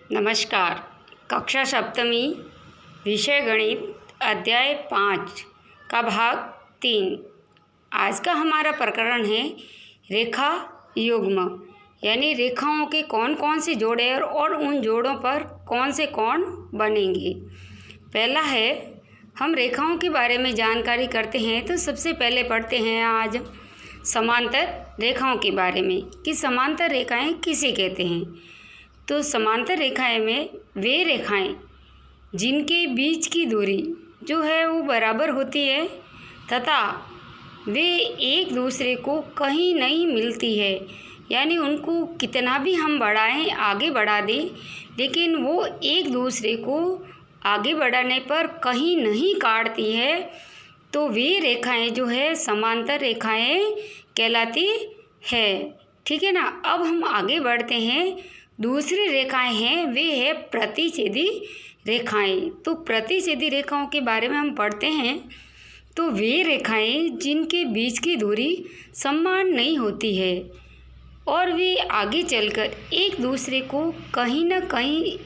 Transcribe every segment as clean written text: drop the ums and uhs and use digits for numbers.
नमस्कार। कक्षा सप्तमी विषय गणित अध्याय 5 का भाग 3। आज का हमारा प्रकरण है रेखा युग्म, यानी रेखाओं के कौन कौन से जोड़े और उन जोड़ों पर कौन से कोण बनेंगे। पहला है, हम रेखाओं के बारे में जानकारी करते हैं तो सबसे पहले पढ़ते हैं आज समांतर रेखाओं के बारे में कि समांतर रेखाएं किसे कहते हैं। तो समांतर रेखाएं में वे रेखाएं जिनके बीच की दूरी जो है वो बराबर होती है तथा वे एक दूसरे को कहीं नहीं मिलती है, यानी उनको कितना भी हम बढ़ाएं आगे बढ़ा दें लेकिन वो एक दूसरे को आगे बढ़ाने पर कहीं नहीं काटती है, तो वे रेखाएं जो है समांतर रेखाएं कहलाती है। ठीक है ना। अब हम आगे बढ़ते हैं। दूसरी रेखाएं हैं वे है प्रतिच्छेदी रेखाएं। तो प्रतिच्छेदी रेखाओं के बारे में हम पढ़ते हैं तो वे रेखाएं जिनके बीच की दूरी समान नहीं होती है और वे आगे चलकर एक दूसरे को कहीं न कहीं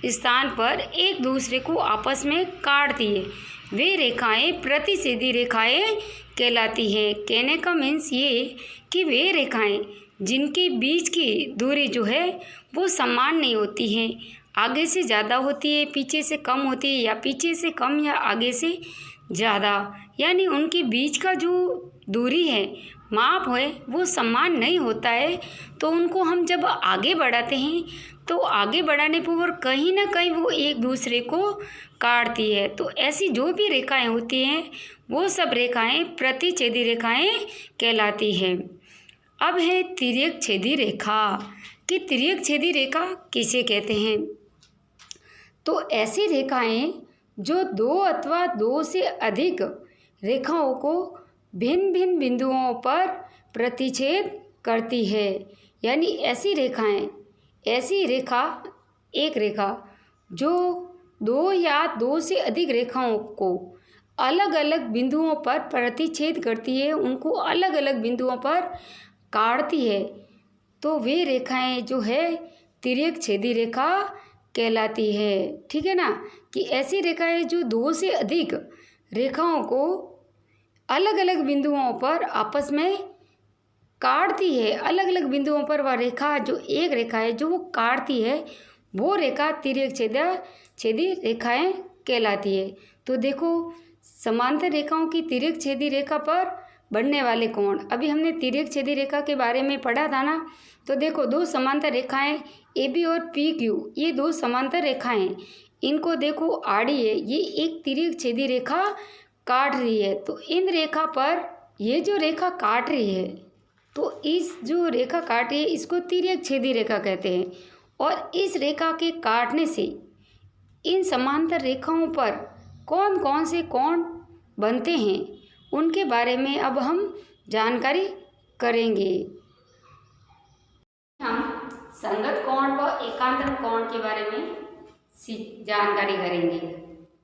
स्थान पर एक दूसरे को आपस में काटती है, वे रेखाएं प्रतिच्छेदी रेखाएं कहलाती है। कहने का मीन्स ये कि वे रेखाएं जिनके बीच की दूरी जो है वो समान नहीं होती है, आगे से ज़्यादा होती है, पीछे से कम होती है, या पीछे से कम या आगे से ज़्यादा, यानी उनके बीच का जो दूरी है माप है वो समान नहीं होता है। तो उनको हम जब आगे बढ़ाते हैं तो आगे बढ़ाने पर कहीं ना कहीं वो एक दूसरे को काटती है। तो ऐसी जो भी रेखाएं होती हैं वो सब रेखाएं प्रतिच्छेदी रेखाएं कहलाती हैं। अब है तिर्यक छेदी रेखा कि तिर्यक छेदी रेखा किसे कहते हैं। तो ऐसी रेखाएं जो दो अथवा दो से अधिक रेखाओं को भिन्न भिन्न बिंदुओं पर प्रतिच्छेद करती है, यानी ऐसी रेखाएं, ऐसी रेखा एक रेखा जो दो या दो से अधिक रेखाओं को अलग अलग बिंदुओं पर प्रतिच्छेद करती है, उनको अलग अलग बिंदुओं पर काटती है, तो वे रेखाएं जो है तिर्यक छेदी रेखा कहलाती है। ठीक है ना। कि ऐसी रेखाएं जो दो से अधिक रेखाओं को अलग अलग बिंदुओं पर आपस में काटती है, अलग अलग बिंदुओं पर वह रेखा जो एक रेखा है जो वो काटती है वो रेखा तिर्यक छेदी रेखाएं कहलाती है। तो देखो समांतर रेखाओं की तिर्यक छेदी रेखा पर बनने वाले कोण, अभी हमने तिर्यक छेदी रेखा के बारे में पढ़ा था ना। तो देखो दो समांतर रेखाएं AB और PQ, ये दो समांतर रेखाएं, इनको देखो आड़ी है, ये एक तिर्यक छेदी रेखा काट रही है। तो इन रेखा पर ये जो रेखा काट रही है तो इस जो रेखा काट रही है इसको तिर्यक छेदी रेखा कहते हैं। और इस रेखा के काटने से इन समांतर रेखाओं पर कौन कौन से कोण बनते हैं उनके बारे में अब हम जानकारी करेंगे। हम संगत कोण व एकांतर कोण के बारे में जानकारी करेंगे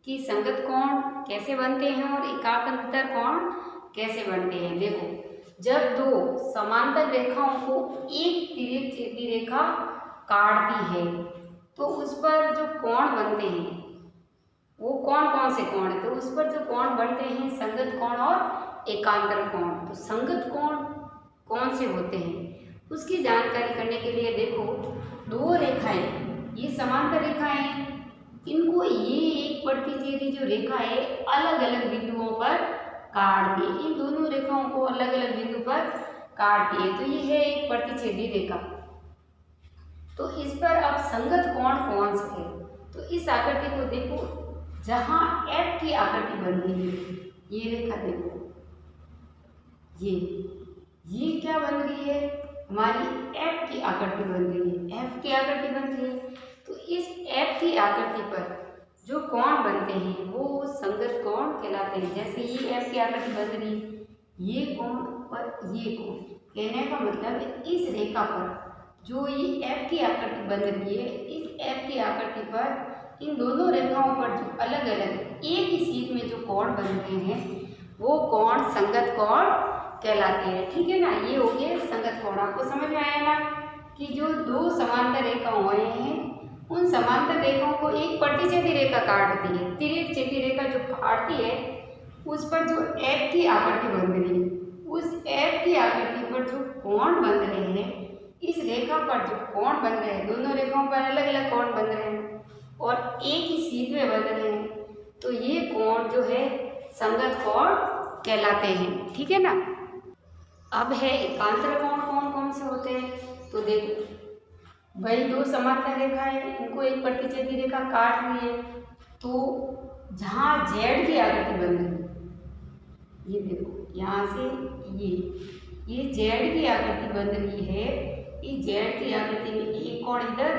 कि संगत कोण कैसे बनते हैं और एकांतर कोण कैसे बनते हैं। देखो, जब दो समांतर रेखाओं को एक तिर्यक छेदी रेखा काटती है तो उस पर जो कोण बनते हैं वो कौन कौन से कोण है, तो उस पर जो कोण बनते हैं संगत कोण और एकांतर कोण। तो संगत कोण कौन से होते हैं उसकी जानकारी करने के लिए देखो, दो रेखाएं, ये समांतर रेखाएं, इनको ये एक प्रतिच्छेदी जो रेखा है अलग अलग बिंदुओं पर काटती है, इन दोनों रेखाओं को अलग अलग बिंदु पर काटती है। तो ये है एक प्रतिच्छेदी रेखा। तो इस पर अब संगत कोण कौन से है, तो इस आकृति को देखो, जहाँ F की आकृति बन रही है, ये रेखा देखो, ये क्या बन रही है, हमारी F की आकृति बन रही है, F की आकृति बन रही है। तो इस F की आकृति पर जो कोण बनते हैं वो संगत कोण कहलाते हैं। जैसे ये F की आकृति बन रही है, ये कोण और ये कोण, कहने का मतलब इस रेखा पर जो ये F की आकृति बन रही है, इस F की आकृति पर इन दोनों रेखाओं पर जो अलग अलग एक ही सीध में जो कोण बनते हैं वो कोण संगत कोण कहलाते हैं। ठीक है ना। ये हो गए संगत कोण। आपको समझ में आया ना कि जो दो समांतर रेखा हुए हैं उन समांतर रेखाओं को एक प्रतिच्छेदी रेखा काटती है। तिर्यक छेदी रेखा जो काटती है उस पर जो एफ की आकृति बन रही है, उस एफ की आकृति पर जो कोण बन रहे हैं, इस रेखा पर जो कोण बन रहे हैं, दोनों रेखाओं पर अलग अलग कोण बन रहे हैं और एक ही सीध में बन रहे हैं, तो ये कोण जो है संगत कोण कहलाते हैं। ठीक है ना। अब है एकांतर कोण कौन कौन से होते हैं, तो देखो वही दो समांतर रेखाएं, इनको एक प्रतिच्छेदी रेखा काट रही है, तो जहाँ जेड की आकृति बन रही है, ये देखो यहाँ से ये जेड की आकृति बन रही है, इस जेड की आकृति में एक कोण इधर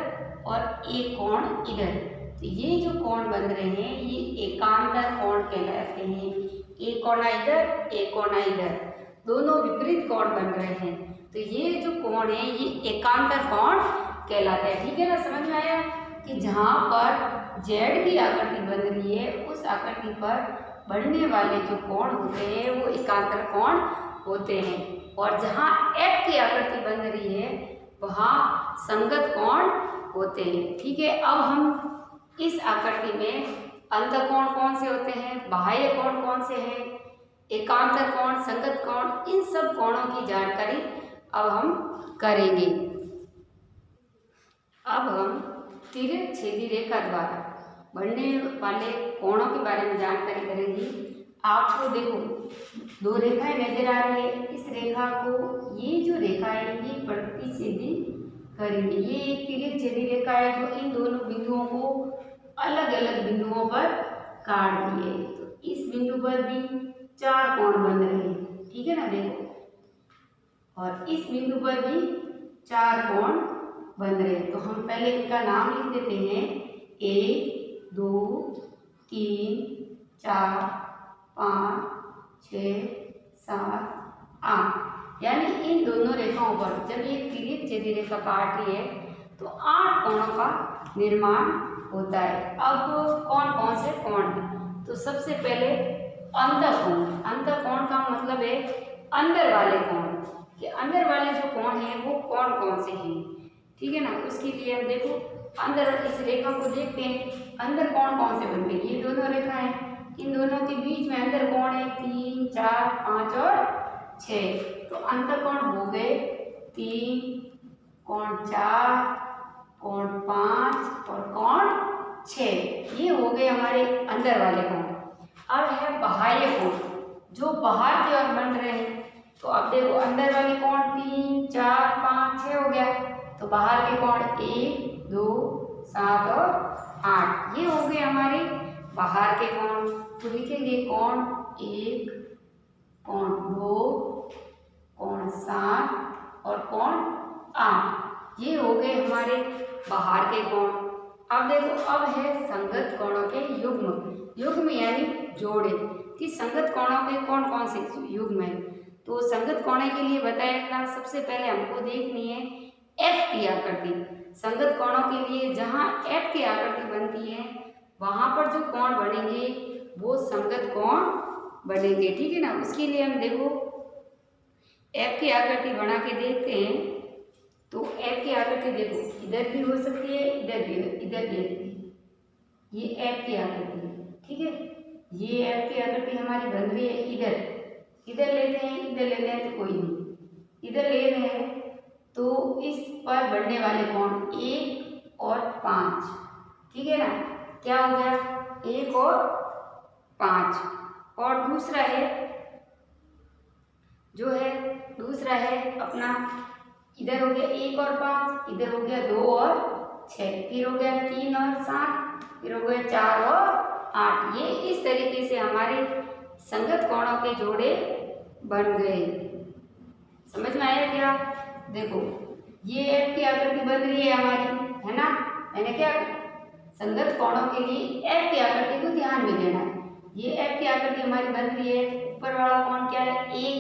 और एक कोण इधर, तो ये जो कोण बन रहे हैं ये एकांतर कोण कहलाते हैं। एक कोण इधर, एक कोण इधर, दोनों विपरीत कोण बन रहे हैं, तो ये जो कोण है ये एकांतर कोण कहलाता है। ठीक है ना, समझ में आया कि जहाँ पर जेड की आकृति बन रही है उस आकृति पर बढ़ने वाले जो कोण होते हैं वो एकांतर कोण होते हैं, और जहाँ एफ की आकृति बन रही है वहाँ संगत कोण होते हैं। ठीक है। अब हम इस आकृति में अंतःकोण कौन से होते हैं, बाह्य कोण कौन से हैं, एकांतर कोण, संगत कोण, इन सब कोणों की जानकारी अब हम करेंगे। अब हम तिर्यक छेदी रेखा द्वारा बढ़ने वाले कोणों के बारे में जानकारी करेंगे। आपको देखो दो रेखाएं नजर आ रही है, इस रेखा को, ये जो रेखा है ये प्रतिच्छेदी करेंगे। ये एक तिर्यक छेदी रेखा है जो इन दोनों बिंदुओं को अलग अलग बिंदुओं पर काट दिए, तो इस बिंदु पर भी चार कोण बन रहे हैं। ठीक है ना, देखो, और इस बिंदु पर भी चार कोण बन रहे हैं, तो हम पहले इनका नाम लिख देते हैं। 1 2 3 4 5 6 7 8, यानी इन दोनों रेखाओं पर जब ये तिर्यक छेदी रेखा काट रही है तो 8 कोणों का निर्माण होता है। अब कौन कौन से कोण हैं, तो सबसे पहले अंतःकोण। अंतःकोण का मतलब है अंदर वाले कोण, कि अंदर वाले जो कोण हैं वो कौन कौन से हैं। ठीक है ना, उसके लिए हम देखो अंदर इस रेखा को देखते हैं, अंदर कोण कौन से बनते हैं। ये दोनों रेखा हैं, इन दोनों के बीच में अंदर कोण है 3 4 5 और 6, तो अंतःकोण हो गए 3, कोण 4, कोण 5 और कोण 6, ये हो गए हमारे अंदर वाले कोण। अब है बाह्य कोण, जो बाहर की ओर बन रहे हैं, तो अब देखो अंदर वाले कोण 3 4 5 6 हो गया, तो बाहर के कोण 1 2 7 और 8, ये हो गए हमारे बाहर के कोण। तो लिखेंगे कोण 1, कोण 2, कोण 7 और कोण 8, ये हो गए हमारे बाहर के कोण। अब देखो अब है संगत कोणों के युग्म। युग्म यानी जोड़े, कि संगत कोणों के कौन कौन से युग्म है। तो संगत कोण के लिए बताया, सबसे पहले हमको देखनी है एफ की आकृति। संगत कोणों के लिए जहाँ एफ की आकृति बनती है वहाँ पर जो कोण बनेंगे वो संगत कोण बनेंगे। ठीक है ना, उसके लिए हम देखो एफ की आकृति बना के देखते हैं। तो एफ की आकृति देखो इधर भी हो सकती है, इधर भी है, ये एफ की आकृति है। ठीक है, ये एफ की आकृति हमारी बन रही है इधर लेते हैं, इधर लेते हैं तो कोई नहीं, इधर ले रहे हैं, तो इस पर बढ़ने वाले कोण 1 और 5। ठीक है ना, क्या हो गया 1 और 5। और दूसरा है अपना, इधर हो गया 1 और 5, इधर हो गया 2 और 6, फिर हो गया 3 और 7, फिर हो गया 4 और 8। ये इस तरीके से हमारे संगत कोणों के जोड़े बन गए। समझ में आया क्या? देखो ये एफ की आकृति बन रही है हमारी, है ना। मैंने क्या संगत कोणों के लिए एफ की आकृति को ध्यान में देना है। ये एफ की आकृति हमारी बन रही है, ऊपर वाला कोण क्या है 1,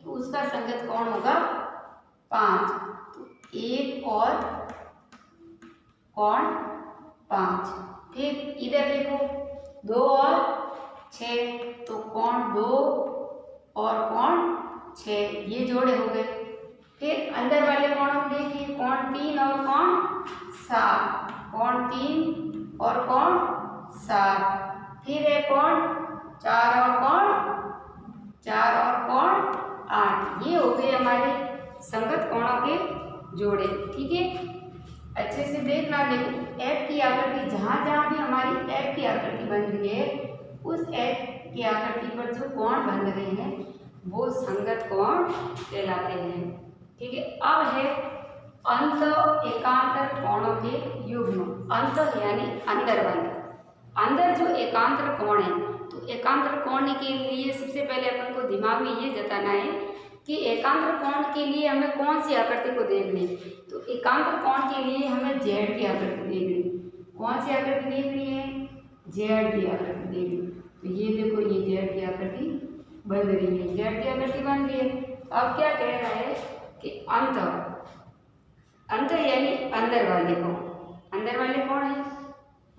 तो उसका संगत कोण होगा 5, तो 1 और कोण 5। फिर इधर देखो 2 और 6, तो कोण 2 और कोण 6, ये जोड़े हो गए। फिर अंदर वाले कोणों को देखिए, कोण 3 और कोण 7, कोण 3 और कौन 7, फिर है कौन 4 और कौन 8। ये हो गए हमारे संगत कोणों के जोड़े। ठीक है, अच्छे से देखना। देखो एफ की आकृति जहाँ जहाँ भी हमारी एफ की आकृति बन रही है उस एफ की आकृति पर जो कोण बन रहे हैं वो संगत कोण कहलाते हैं। ठीक है, अब है अंत एकांतर कोणों के युग्म। अंत यानी अंदर वाले, अंदर जो एकांतर कोण है, तो एकांतर कोण के लिए सबसे पहले अपन को दिमाग में ये जताना है कि एकांतर कोण के लिए हमें कौन सी आकृति को देखनी। तो एकांतर कोण के लिए हमें जेड की आकृति देखनी। कौन सी आकृति देखनी है? जेड की आकृति देखनी। तो ये देखो, ये जेड की आकृति बन रही है, जेड की आकृति बन रही है। अब क्या कह रहा है कि अंत, अंत यानी अंदर वाले कोण, अंदर वाले कोण है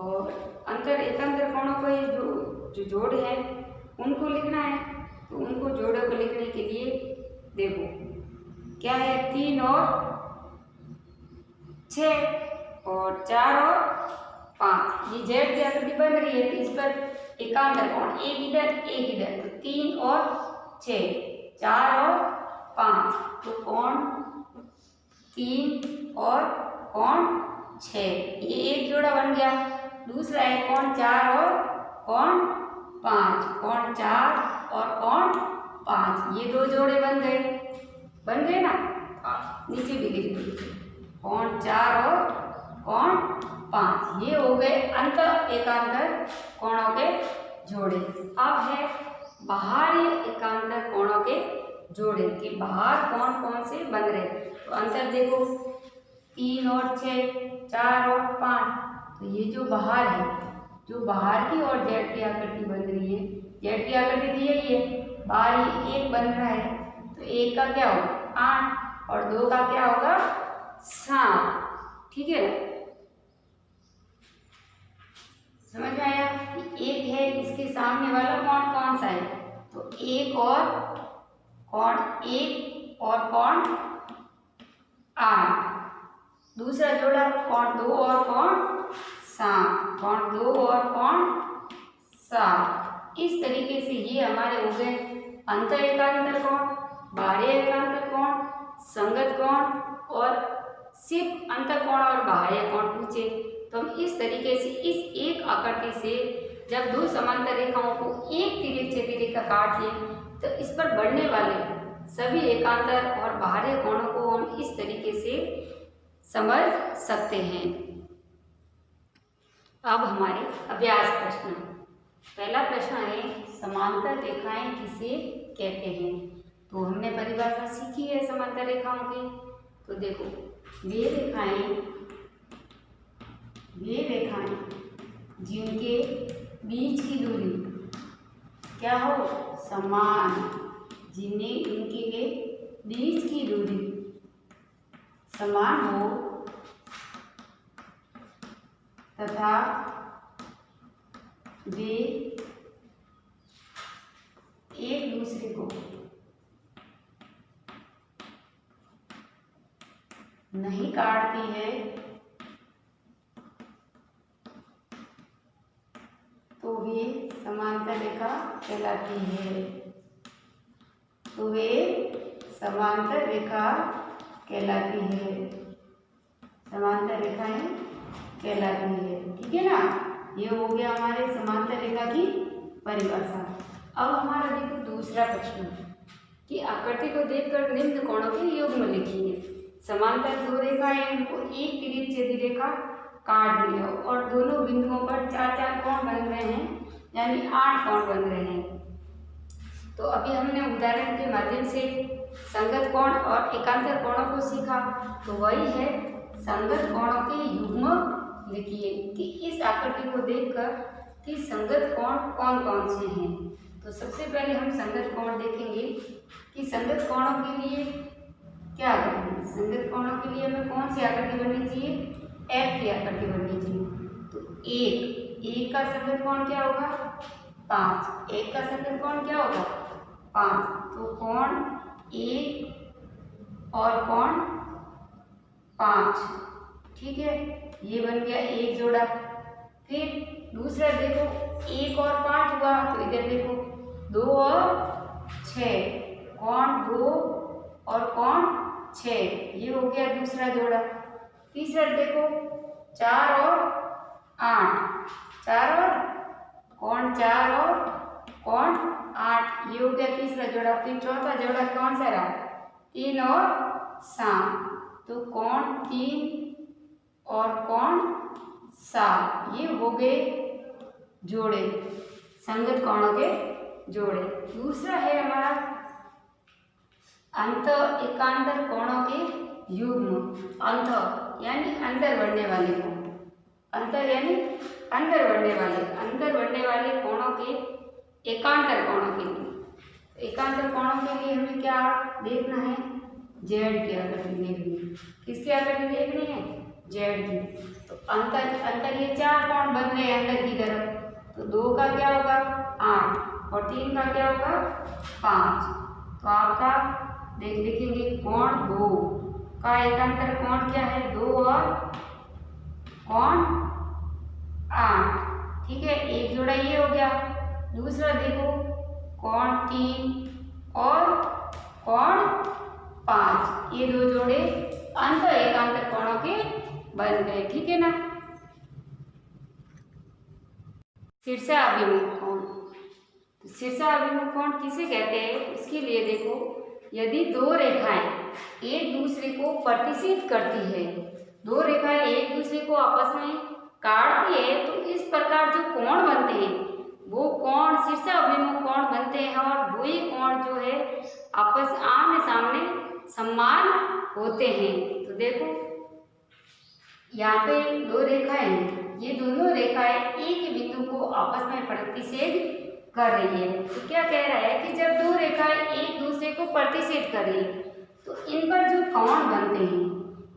और अंतर एकांतर कोणों को ये जो जोड़ है उनको लिखना है। तो उनको जोड़ों को लिखने के लिए देखो क्या है, 3 और 6 और 4 और 5, ये जेड की आकृति बन रही है। इस पर एकांतर कोण एक इधर, तो 3 और 6, 4 और 5, तो कोण 3 और कोण 6, ये एक जोड़ा बन गया। दूसरा है कोण 4 और कोण 5, कोण 4 और कोण 5, ये 2 जोड़े बन गए ना। नीचे भी लिख दीजिए, कोण 4 और कोण 5, ये हो गए अंत एकांतर कोणों के जोड़े। अब है बाहरी एकांतर कोणों के जोड़े कि बाहर कौन कौन से बन रहे। तो अंतर देखो 3 और 6, 4 और 5, तो ये जो बाहर है, जो बाहर की और जेड की आकृति बन रही है, जेड की आकृति तो यही है, बाहर ही 1 बन रहा है, तो 1 का क्या होगा 8 और 2 का क्या होगा 7। ठीक है, समझ में आया? 1 है, इसके सामने वाला कोण कौन सा है? तो 1 और कोण 1 और कोण 8। दूसरा जोड़ा कोण 2 और कोण 7, कोण 2 और कोण 7। इस तरीके से ये हमारे हो गए अंत एकांतर कोण, बाह्य एकांतर कोण, संगत कोण और सिर्फ अंतर कोण और बाह्य कोण पूछे। तो हम इस तरीके से इस एक आकृति से जब 2 समांतर रेखाओं को एक तिर्यक छेदी रेखा काट लें तो इस पर बढ़ने वाले सभी एकांतर और बाह्य कोणों को हम इस तरीके से समझ सकते हैं। अब हमारे अभ्यास प्रश्न। पहला प्रश्न है समांतर रेखाएं किसे कहते हैं। तो हमने परिभाषा सीखी है समांतर रेखाओं की। तो देखो वे रेखाएं जिनके बीच की दूरी क्या हो समान, जिन्हें इनके बीच की दूरी समान हो तथा वे एक दूसरे को नहीं काटती है तो वे समांतर रेखा कहलाती है। तो वे समांतर रेखा कहलाती है, समांतर रेखाएं कहलाती है। ठीक है ना, ये हो गया हमारे समांतर रेखा की परिभाषा। अब हमारा देखो दूसरा प्रश्न कि आकृति को देखकर निम्न कोणों के युग्म लिखिए। समांतर 2 रेखाएं उनको एक तिर्यक छेदी रेखा काट लिया और दोनों बिंदुओं पर 4-4 कोण बन रहे हैं, यानी 8 कोण बन रहे हैं। तो अभी हमने उदाहरण के माध्यम से संगत कोण और एकांतर कोणों को सीखा। तो वही है संगत कोणों के युग्म लिखिए कि इस आकृति को देखकर कि संगत कोण कौन कौन से हैं। तो सबसे पहले हम संगत कोण देखेंगे कि संगत कोणों के लिए क्या करेंगे। संगत कोणों के लिए हमें कौन सी आकृति बननी चाहिए, एफ की आकृति बननी चाहिए। तो एक का संगत कोण क्या होगा 5, एक का संगत कोण क्या होगा 5। तो कोण 1 और कोण 5, ठीक है, ये बन गया एक जोड़ा। फिर दूसरा देखो 1 और 5 हुआ, तो इधर देखो 2 और 6, कोण 2 और कोण 6, ये हो गया दूसरा जोड़ा। तीसरा देखो 4 और 8, 4 और कोण 4 और कोण 8, ये हो गया तीसरा जोड़ा। फिर चौथा जोड़ा कौन सा रहा? 3 और 7, तो कोण 3 और कोण 7, ये हो गए जोड़े, संगत कोणों के जोड़े। दूसरा है हमारा अंत एकांतर कोणों के युग्म। अंत यानी अंदर बढ़ने वाले कोण, अंतर यानी अंदर बढ़ने वाले कोणों के एकांतर कोणों के लिए, एकांतर कोणों के लिए हमें क्या देखना है? जेड की आकृति देखनी है। किसकी आकृति देखनी है? जेड की। तो अंतर ये 4 कोण बन रहे अंदर की तरफ, तो 2 का क्या होगा? 8 और 3 का क्या होगा? 5। तो आपका लिखेंगे कोण 2 का एकांतर कोण क्या है? 2 और कोण 8, ठीक है। एक जोड़ा ये हो गया। दूसरा देखो कोण 3 और कोण 5, ये 2 जोड़े अंत एकांतर कोणों के बन गए, ठीक है ना। शीर्षाभिमुख कोण, शीर्षाभिमुख कोण किसे कहते हैं? उसके लिए देखो, यदि 2 रेखाएं एक दूसरे को प्रतिच्छेद करती है, 2 रेखाएं एक दूसरे को आपस में काटती है, तो इस प्रकार जो कोण बनते हैं वो कोण शीर्षाभिमुख कोण बनते हैं, और वही कोण जो है आपस आमने सामने समान होते हैं। तो देखो यहाँ पे 2 रेखाएं हैं, ये दोनों रेखाएं एक ही बिंदु को आपस में प्रतिच्छेद कर रही है। तो क्या कह रहा है कि जब 2 रेखाएं एक दूसरे को प्रतिच्छेद कर रही है, तो इन पर जो कोण बनते हैं,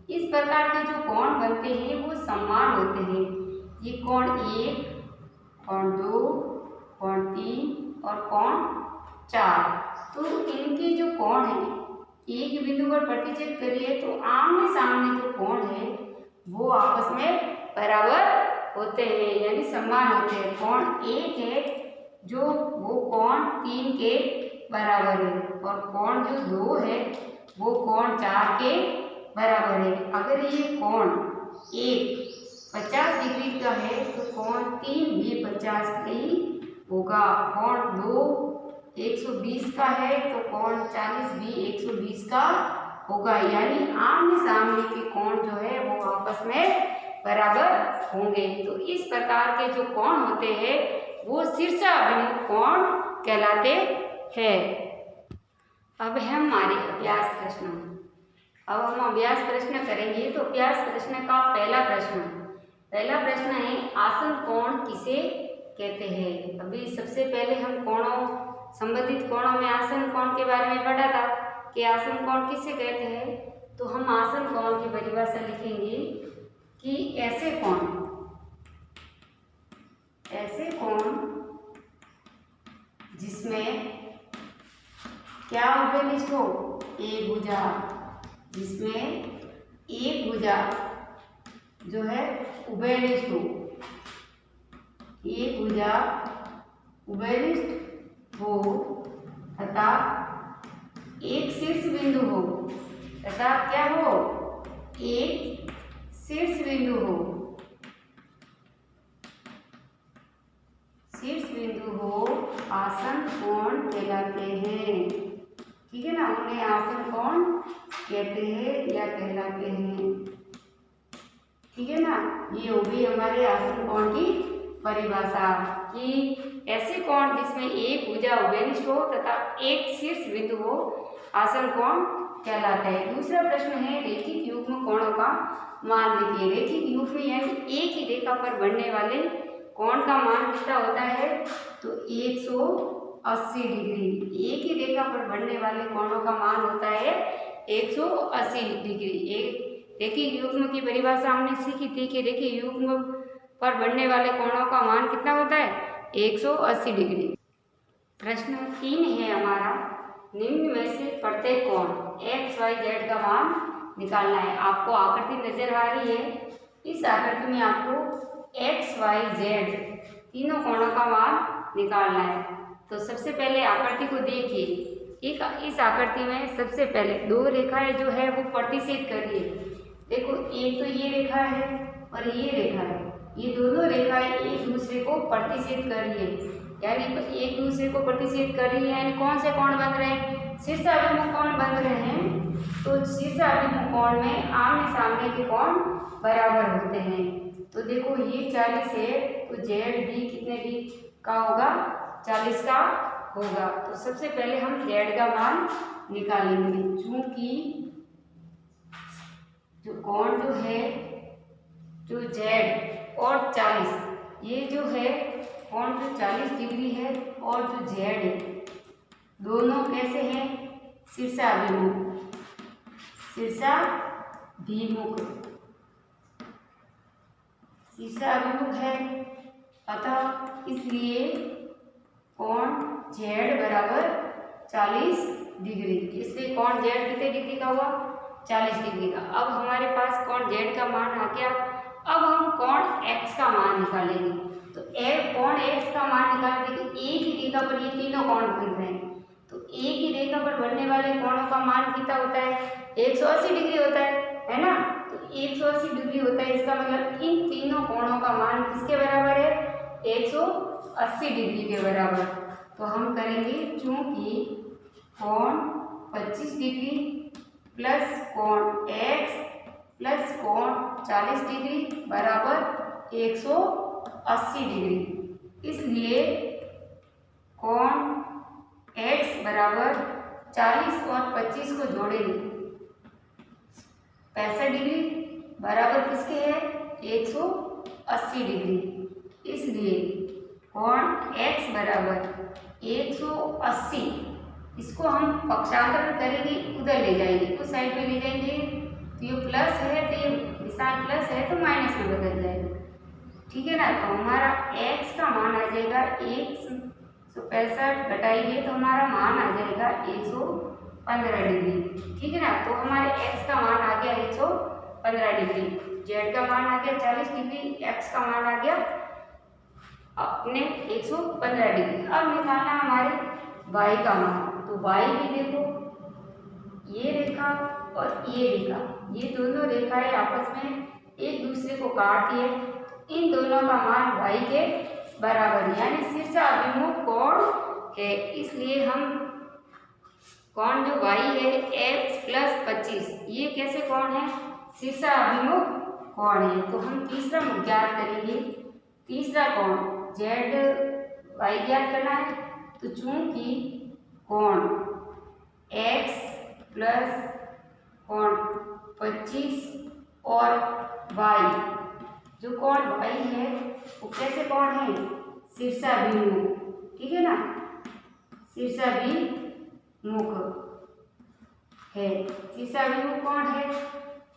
इस प्रकार के जो कोण बनते हैं वो समान होते हैं। ये कोण 1, कोण 2, कोण 3 और कोण 4, तो इनके जो कोण है एक बिंदु पर प्रतिच्छेद करिए, तो आमने सामने जो कोण है वो आपस में बराबर होते हैं, यानी समान होते हैं। कोण 1 है जो वो कोण 3 के बराबर है, और कोण जो 2 है वो कोण 4 के बराबर है। अगर ये कोण 1 50 डिग्री का है, तो कोण 3 भी 50 का ही होगा। कोण 2 120 का है, तो कोण 40 भी 120 का होगा, यानी आमने सामने के कोण जो है वो आपस में बराबर होंगे। तो इस प्रकार के जो कोण होते हैं वो शीर्षाभिमुख कोण कहलाते हैं। अब है हमारे अभ्यास प्रश्न। अब हम अभ्यास प्रश्न करेंगे। तो अभ्यास प्रश्न का पहला प्रश्न है, आसन कोण किसे कहते हैं? अभी सबसे पहले हम कोणों, संबंधित कोणों में आसन कोण के बारे में पढ़ा था कि आसन कोण किसे कहते हैं। तो हम आसन कोण की परिभाषा लिखेंगे कि ऐसे कोण जिसमें क्या उभयनिष्ठ हो? एक भुजा, जिसमें एक भुजा जो है उभयनिष्ठ हो, एक भुजा उभयनिष्ठ हो तथा एक शीर्ष बिंदु हो, तथा क्या हो? एक शीर्ष बिंदु हो, शीर्ष बिंदु हो, आसन कोण कहलाते हैं, ठीक है ना। उन्हें आसन कोण कहते हैं या कहलाते हैं, ठीक है ना। ये हो गई हमारे आसन कोण की परिभाषा कि ऐसे कोण जिसमें एक भुजा उभयनिष्ठ हो तथा एक शीर्ष बिंदु हो, आसन कोण कहलाता है। दूसरा प्रश्न है, रेखिक युग्म कोणों का मान लिखिए। रेखिक युग्म यानी एक ही रेखा पर बनने वाले कोण का मान कितना होता है? तो 180 डिग्री। एक ही रेखा पर बनने वाले कोणों का मान होता है 180 डिग्री। एक रेखिक युग्म की परिभाषा हमने सीखी थी कि रेखिक युग्म पर बनने वाले कोणों का मान कितना होता है? 180 डिग्री। प्रश्न 3 है हमारा, निम्न में से प्रत्येक कोण x, y, z का मान निकालना है। आपको आकृति नजर आ रही है, इस आकृति में आपको x एक्स वाई जेड तीनों कोणों का मान निकालना है। तो सबसे पहले आकृति को देखिए। इस आकृति में सबसे पहले दो रेखाएं जो है वो प्रतिच्छेद करिए। देखो, एक तो ये रेखा है और ये रेखा है। ये दोनों रेखाएं एक दूसरे को प्रतिच्छेद कर रही है, यानी एक दूसरे को प्रतिच्छेद कर रही है। यानी कौन से कोण बन रहे हैं? शीर्षाभिमुख कोण बन रहे हैं। तो शीर्षाभिमुख कोण में आमने सामने के कोण बराबर होते हैं। तो देखो, ये 40 है तो जेड भी कितने भी का होगा? 40 का होगा। तो सबसे पहले हम जेड का मान निकालेंगे, चूंकि जो कोण जो है, जो जेड और 40, ये जो है कोण जो 40 डिग्री है और जो जेड है, दोनों कैसे हैं? शीर्षाभिमुख। शीर्षाभिमुख है, अतः इसलिए कोण जेड बराबर 40 डिग्री। इसलिए कोण जेड कितने डिग्री का हुआ? 40 डिग्री का। अब हमारे पास कोण जेड का मान आ गया। अब हम कोण एक्स का मान निकालेंगे। तो कोण एक्स का मान निकालने के एक ही रेखा पर ये तीनों कोण बन रहे हैं। तो एक ही रेखा पर बनने वाले कोणों का मान कितना होता है? 180 डिग्री होता है ना? तो 180 डिग्री होता है। इसका मतलब इन तीनों कोणों का मान किसके बराबर है? 180 डिग्री के बराबर। तो हम करेंगे, चूंकि कोण 25 डिग्री प्लस कोण एक्स प्लस कोण 40 डिग्री बराबर 180 डिग्री, इसलिए कोण एक्स बराबर 40 और 25 को जोड़ेंगे 65 डिग्री बराबर किसके है? 180 डिग्री। इसलिए कोण x बराबर 180, इसको हम पक्षांतर करेंगे, उधर ले जाएंगे, उस साइड पे ले जाएंगे। तो ये प्लस है तो ये निशान प्लस है तो माइनस में बदल जाएगा, ठीक है ना? तो हमारा x का मान आ जाएगा 165 घटाइए तो हमारा मान आ जाएगा 115 डिग्री, ठीक है ना? तो हमारे x का मान आ गया 115 डिग्री, z का मान आ गया 40 डिग्री, x का मान आ गया अपने 115 डिग्री। अब निकालना हमारे y का मान। तो y भी देखो, ये रेखा और ये रेखा, ये दोनों रेखाएं आपस में एक दूसरे को काट दिए। इन दोनों का मान y के बराबर है, यानी शीर्षाभिमुख कोण है। इसलिए हम कोण जो y है x प्लस 25, ये कैसे कोण है? शीर्षाभिमुख कोण है। तो हम तीसरा ज्ञात करेंगे। तीसरा कोण z y ज्ञात करना है। तो चूंकि कोण x प्लस कोण 25 और y, जो कोण y है वो कैसे कोण है? शीर्षाभिमुख, ठीक है ना? शीर्षाभिमुख है, शीर्षाभिमुख कोण है।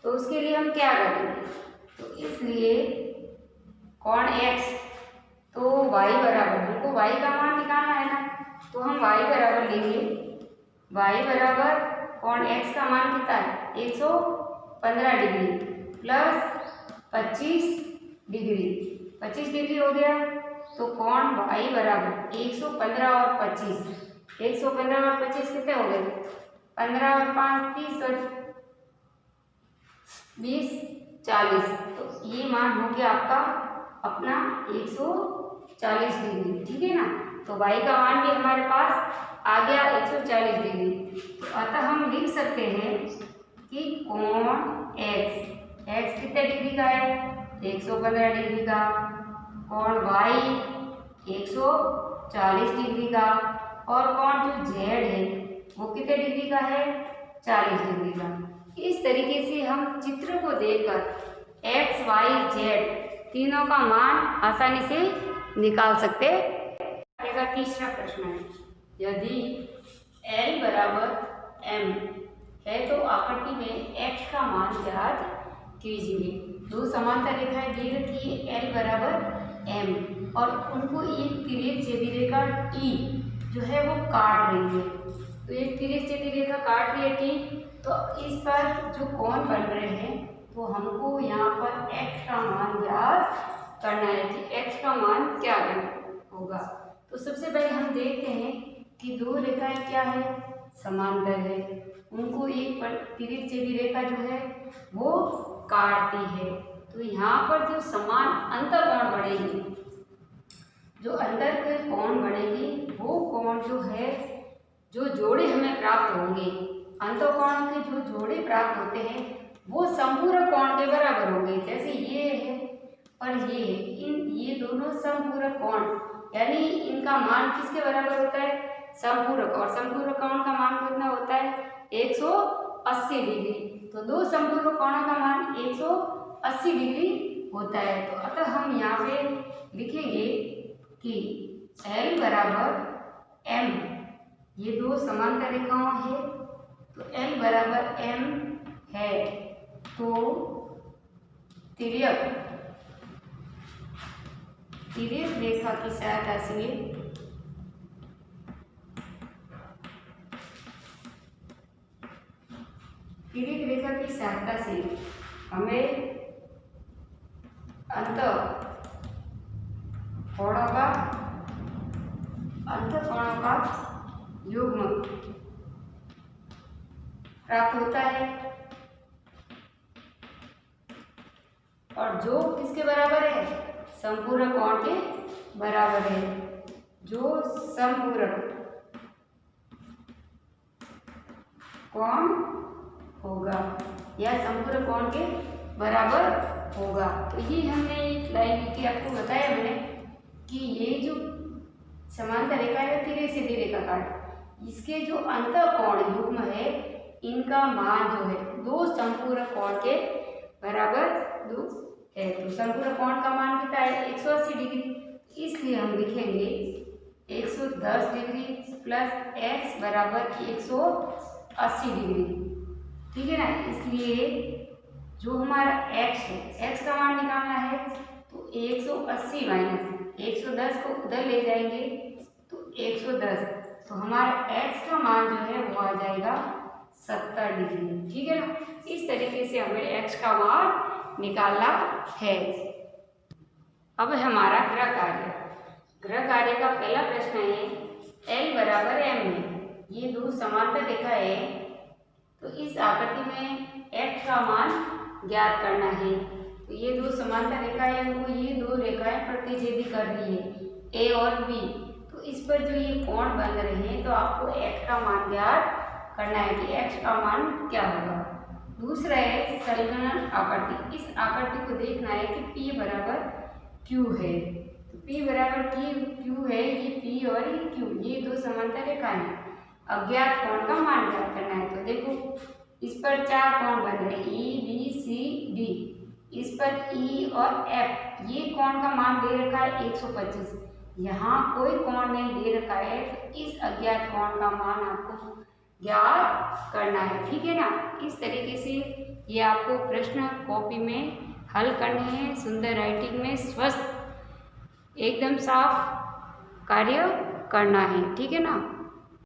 तो उसके लिए हम क्या करेंगे? तो इसलिए कोण x, तो y बराबर, हमको y का मान निकालना है ना, तो हम y बराबर लेंगे। y बराबर कोण x का मान कितना है? 115 डिग्री प्लस 25 डिग्री, 25 डिग्री हो गया। तो कोण y बराबर 115 और 25, 115 और 25 कितने हो गए? 15 और 5 30 और 20 40। तो ये मान हो गया आपका अपना 140 डिग्री, ठीक है ना? तो y का मान भी हमारे पास आ गया 140 डिग्री। तो अतः हम लिख सकते हैं कि कोण x कितने डिग्री का है? 115 डिग्री का। कोण y 140 डिग्री का। और कोण जो z है वो कितने डिग्री का है? 40 डिग्री का। इस तरीके से हम चित्र को देखकर x, y, z तीनों का मान आसानी से निकाल सकते हैं। तीसरा प्रश्न है, यदि L बराबर m है तो आकृति में x का मान ज्ञात कीजिए। दो समांतर रेखाएं दी रखी है L बराबर m और उनको एक तिर्यक छेदी रेखा T जो है वो काट रही है। तो एक तिर्यक छेदी रेखा काट रही है T, तो इस पर जो कोण बन रहे हैं तो हमको यहाँ पर x का मान ज्ञात करना है कि x का मान क्या होगा। तो सबसे पहले हम देखते हैं कि दो रेखाएं क्या है, समांतर है, उनको एक तिरछी छेदी रेखा जो है वो काटती है। तो यहाँ पर जो समान अंतःकोण बढ़ेगी, जो अंतर के कोण बढ़ेगी, वो कोण जो है, जो जोड़े हमें प्राप्त होंगे, अंतःकोणों के जो जोड़े प्राप्त होते हैं वो संपूरक कोण के बराबर होंगे। जैसे ये है और ये है, ये दोनों संपूरक कोण, यानी इनका मान किसके बराबर होता है, संपूरक। और संपूरक कोण का मान कितना होता है, 180 डिग्री। तो दो संपूरक कोणों का मान 180 डिग्री होता है। तो अतः हम यहाँ पे लिखेंगे कि L बराबर M, ये दो समांतर रेखाओं है, तो L बराबर M है। तो तिर्यक रेखा की सहायता से हमें अंतःकोणों का युग्म प्राप्त होता है, और जो किसके बराबर है, संपूरक कोण के बराबर है। जो संपूरक कोण होगा या संपूरक कोण के बराबर होगा। तो ये हमने एक लाइन लिखी, आपको बताया मैंने कि ये जो समांतर रेखा है तिरछी छेदी रेखा काट, इसके जो अंतःकोण युग्म है, इनका मान जो है दो संपूरक कोण के बराबर है। तो संपूरक कोण का मान कितना है, 180 डिग्री। इसलिए हम लिखेंगे 110 डिग्री प्लस x बराबर 180 डिग्री, ठीक है ना। इसलिए जो हमारा x है, x का मान निकालना है, तो 180 माइनस 110 को उधर ले जाएंगे तो 110, तो हमारा x का मान जो है वो आ जाएगा 70 डिग्री, ठीक है ना। इस तरीके से हमें x का मान निकालना है। अब हमारा गृह कार्य का पहला प्रश्न है, L बराबर M है, ये दो समांतर रेखा है, तो इस आकृति में x का मान ज्ञात करना है। तो ये दो समांतर रेखाएं हैं, उनको ये दो रेखाएं प्रतिच्छेदी कर रही है, A और B। तो इस पर जो ये कोण बन रहे हैं, तो आपको x का मान ज्ञात करना है कि x का मान क्या होगा। दूसरा है संलग्न आकृति। इस आकृति को देखना है कि P बराबर Q है। तो P बराबर Q है, ये P और ये Q, ये दो समांतर रेखाएं हैं। अज्ञात कोण का मान ज्ञात करना है। तो देखो इस पर चार कोण बन रहे हैं, E B C D, इस पर E और F, ये कोण का मान दे रखा है 125, यहाँ कोई कोण नहीं दे रखा है, तो इस अज्ञात कोण का मान आपको ज्ञात करना है, ठीक है ना। इस तरीके से ये आपको प्रश्न कॉपी में हल करने हैं, सुंदर राइटिंग में स्वस्थ एकदम साफ कार्य करना है, ठीक है ना।